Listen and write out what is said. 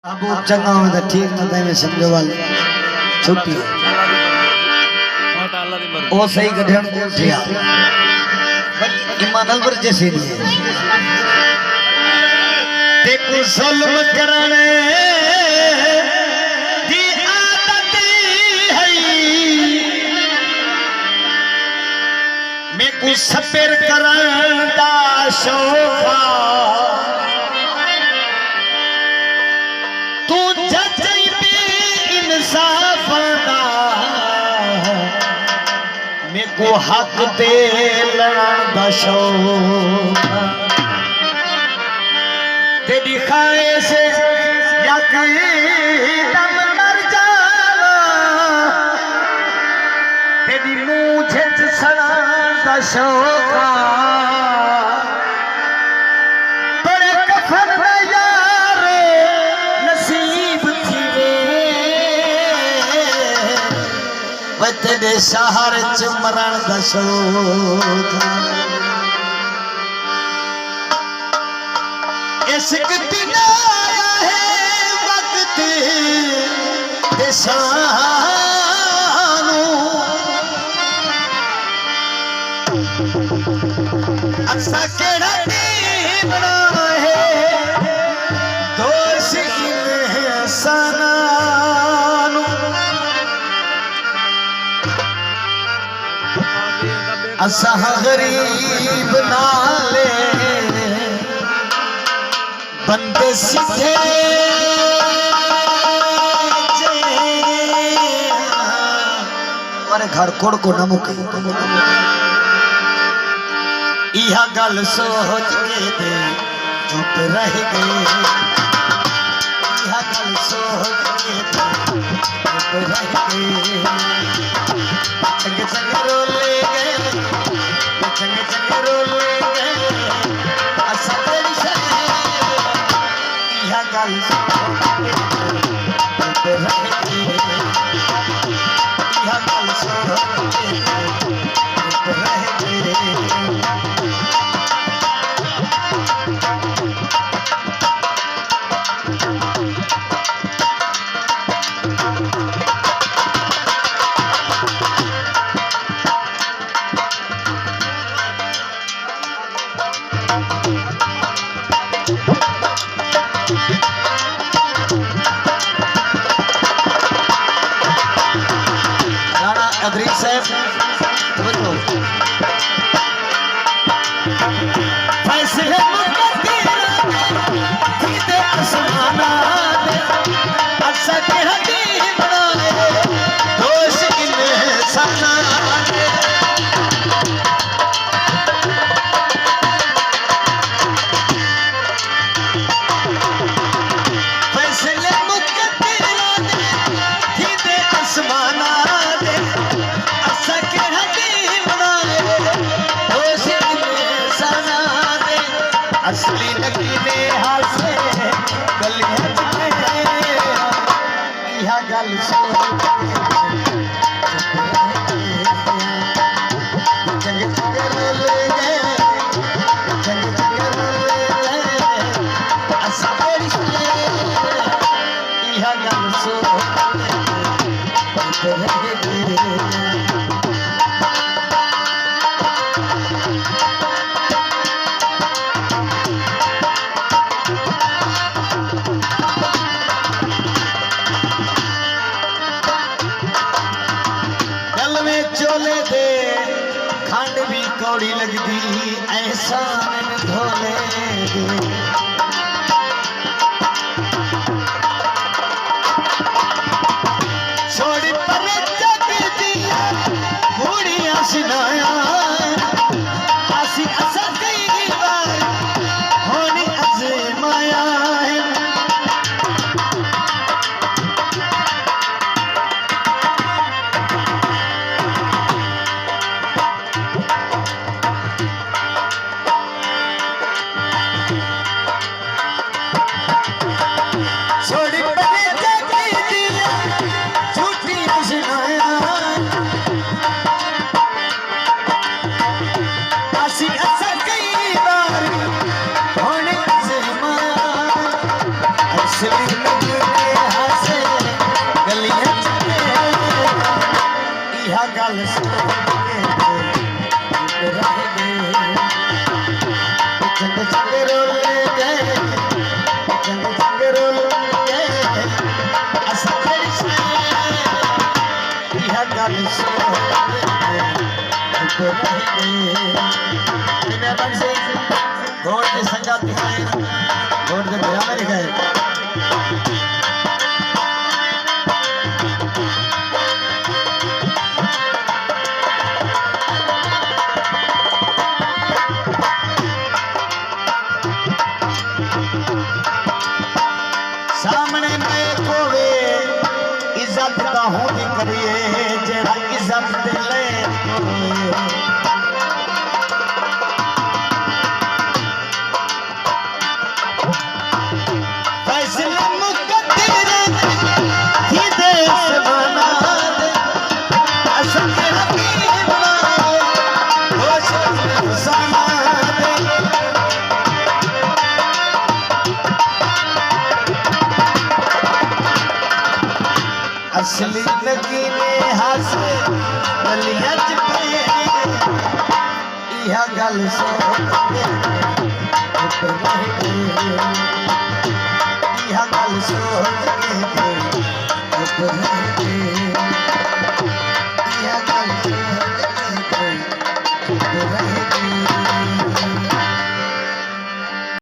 अब चंगा में तो ठीक ना में समझो वाली छुट्टी ओ सही गठन को ठिया ईमान अलवर जैसे नहीं है देखो जुल्म करने दी आदत है मैं को सबर करन दा शौक को हक दे लड़न दा शौक तेरी ख्वाहिश या दम मर जावा तेरी मुझे सड़न दा शौक बड़े कफन दा यार नसीब थी वे तेरे शहर च मरण दा शौक इश्क बिना आया है वक्त ते सानू असा केड़ा बना है दोष इंसाना असा गरीब नाले बंदे सीधे हमारे घर कोड़ को न मुके यह गल सोच के दे चुप रह गए यह गल सोच के दे चुप रह गए संग संग रोले गए संग संग रोले गए असा तेरी यह गल सोच के चुप रह गए यह गल सोच के चुप रह गए अग्रीम साहब फैसले आसमाना असा के हकीम बनाए दोष इंसाना फैसले आसमाना असली नगीने हासे गलियां जाए यह गल सोच चंगे चंगे रोले गए चंगे चंगे रोले गए असा तेरी यह गल सोच चोले दे खंड भी कौड़ी लगदी ऐसा धोले दे छोड़ी पर जग दिया घोड़ियां सुनाया आसी असा कई बार होनी अजमाया है मैं बन से घोड़ के संगात दिखाए घोड़ के भेड़ा में गए सामने मैं कोवे इज्जत का हूँ करिए जेड़ा इज्जत दे ले फैसले मुकद्दर ही देश बना दे असल हकीम बनाए होश समा दे असली नगीने हस गलियां च पे इहा गल सोच के इहा गल सोच के